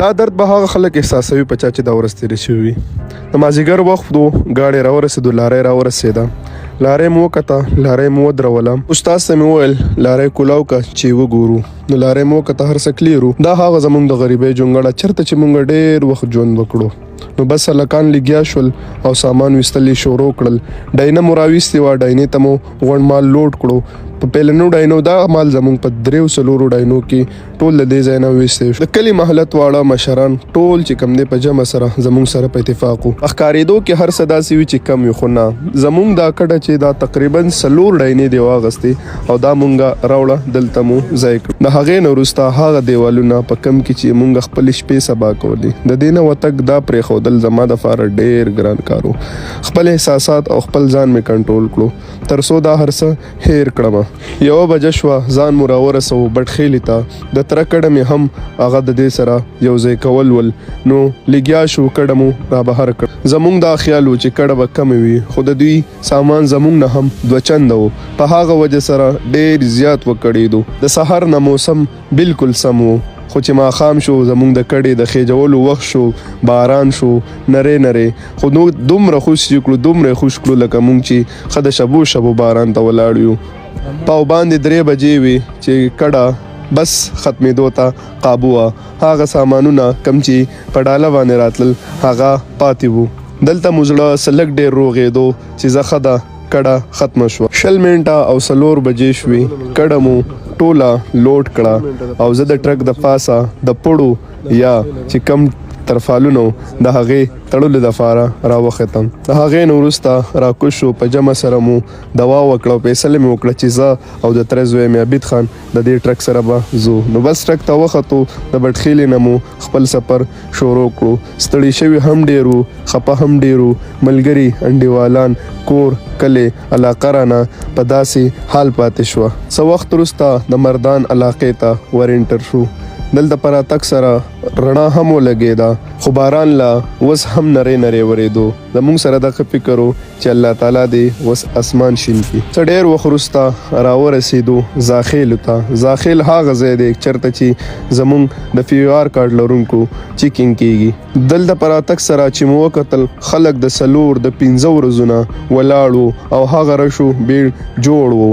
دا درد به هغه خلک احساسوي په چا چې دا ورځ تېرې شوې وي. د مازدیګر وخت و، ګاډی راورسېدو، لاری راورسېده، لاری مو وکته، لاری مو ودروله. استاد ته مې وویل لاری کولاو که چې وګورو. نو لاری مو وکته، هر څه کلیرو. دا هغه زموږ د غریبۍ جونګړه چېرته چې موږ ډېر وخت ژوند وکړو. نو بس هلکان لګیا شول او سامان ویستل یې شروع کړل. ډاینه مو راویستې وه، ډاینې ته مو غونډ مال لوډ کړو. په پیلنو ډاینو دا مال زموږ په 3 ډاینو کې ټول د دې ځای نه ویستی شو. د کلي محلت واړه مشران ټول چې کم دی په جمع سره زموږ سره په اتفاق وو. ښکارېدو کې هر څه داسې وي چې کم وي، خو نه، زموږ دا کډه چې دا تقریبا 4 ډاینې دی واغستې او دا مونږه راوړه دلته مو ځای کړو. د هغې نه وروسته هغه دیوالونه په کم کې چې مونږ خپل شپې سبا کولې، د دې نه وتګ دا پرېښودل زما دپاره ډېر ګران کار و. خپل احساسات او خپل ځان مې کنټرول کړو تر څو دا هر څه هیر کړم. 1 بجه شوه، ځان مو راورسوو بټخېلې ته. د تره کډه مې هم هغه د دې سره یو ځای کول ول. نو لګیا شو، کډه مو را بهر کړ. زموږ دا خیال و چې کډه به کمې وي، خو د دوی سامان زموږ نه هم 2 چنده و. په هغه وجه سره ډېر زیات وکړېدو. د سهار نه موسم بالکل سم و، خو چې ماښام شو زموږ د کډې د خېجولو وخت شو، باران شو نری خو نو دومره خوش کړو لکه مونږ چې ښه د شبو باران ته ولاړ یو. پاو باندې 3 بجې وي چې کډه بس ختمېدو ته قابو وه. هغه سامانونه کم چې په ډاله باندې راتلل هغه پاتې وو. دلته مو زړه سلک ډېر روغېدو چې زه ښه ده کډه ختمه شوه. 20 منټه او 4 بجې شوې، کډه مو ټوله لوډ کړه او زه د ټرک د پاسه د پړو یا چې کم ترفالونو د هغې تړلو دپاره راوختم. د هغې نه وروسته راکوز شو، په جمع سره مو دوا وکړه او فیصله مې وکړه چې زه او د تره زوی مې عبید خان د دې ټرک سره به ځو. نو بس ټرک ته وختو، د بټخېلې نه مو خپل سفر شروع کړو. ستړي شوي هم ډېر وو، خفه هم ډېر وو. ملګري، انډیوالان، کور، کلی، علاقه رانه په داسې حال پاتې شوه. څه وخت وروسته د مردان علاقې ته ورینټر شو. دلته پر راتګ سره رڼا هم ولګېده، خو باران لا اوس هم نری ورېدو. زموږ سره دغه فکر و چې الله تعالی دې اوس اسمان شین کړي. څه ډېر وخت وروسته راورسېدو زاخیلو ته. زاخیل هغه ځای دی چېرته چې زموږ د PR کارډ لرونکو چیکینګ کېږي. دلته پر راتګ سره چې مو وکتل خلک د 4 د 5 ورځو نه ولاړ وو او هغه رشو بیړ جوړ وو.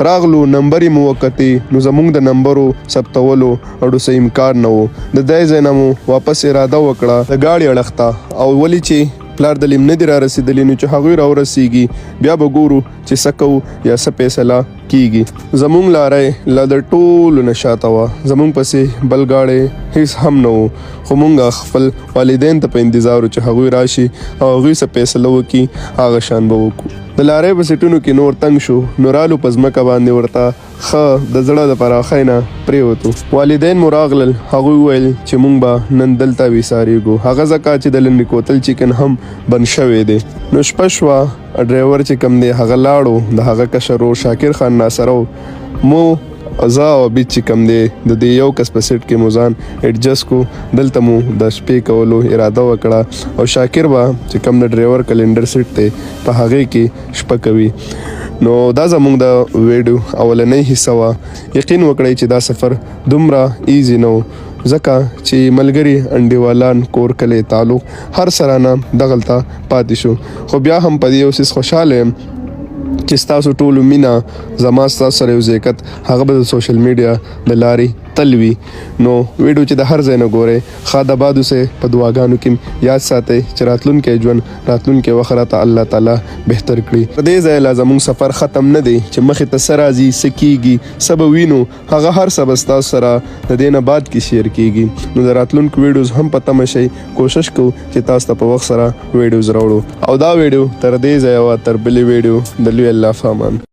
راغلو، نمبر مو وکتې، نو زموږ د نمبرو ثبتولو اډو څه امکان نه و. د دې ځای نه مو واپس اراده وکړه د ګاډي اړخ ته، او ولې چې پلار د لیم نه دي را رسېدلي، نو چې هغوی راورسېږي بیا به ګورو چې څه کوو یا څه فیصله کېږي. زموږ لاره لا د ټولو نه شاته وه، زموږ پسې بل ګاډی هېڅ هم نه و. خو مونږ خپل والدین ته په انتظار و چې هغوی راشي او هغوی څه فیصله وکړي، هغه شان به وکړو. د لارۍ په سیټونو کې نور تنګ شو، نو رالو په ځمکه باندې ورته ښه د زړه د پراخۍ نه پرېوتو. والدین مو راغلل، هغوی وویل چې مونږ به نن دلته ویسارېږو، هغه ځکه چې د لنډي کوتل چکن هم بند شوی دی. نو شپه شوه، ډرایور چې کم دی هغه لاړو، د هغه کشر ورور شاکر خان ناصرو مو زه او عبید چې کم دی د دې یو کس په سیټ کې مو ځان ایډجسټ کو. دلته مو د شپې کولو اراده وکړه او شاکر به چې کم د ډرایور کلنډر سیټ دی په هغې کې شپه کوي. نو دا زموږ د ویډیو اولنۍ حصه وه. یقین وکړئ چې دا سفر دومره ایزي نه و، ځکه چې ملګري، انډیوالان، کور، کلی، تعلق هر سره نه دغلته پاتې شو. خو بیا هم په دې یو څیز خوشحاله یم چې ستاسو ټولو مینه زما ستاسو سره یو ځایکت هغه به د سوشل میډیا د لارې تل وي. نو ویډیو چې د هر ځای نه ګورئ، ښه د باد اوسئ، په دعاګانو کې یاد ساتئ چې راتلونکی ژوند، راتلونکی وخت راته الله تعالی بهتر کړي. په دې ځای لا زموږ سفر ختم نه دی چې مخې ته څه راځي، څه کېږي، څه به وینو، هغه هر څه به ستاسو سره د دې نه بعد کې شیر کېږي. نو د راتلونکو ویډیوز هم په تمه شئ. کوشش کوو چې تاسو ته په وخت سره ویډیوز راوړو. او دا ویډیو تر دې ځایه وه، تر بلې ویډیو د لوی الله په امان.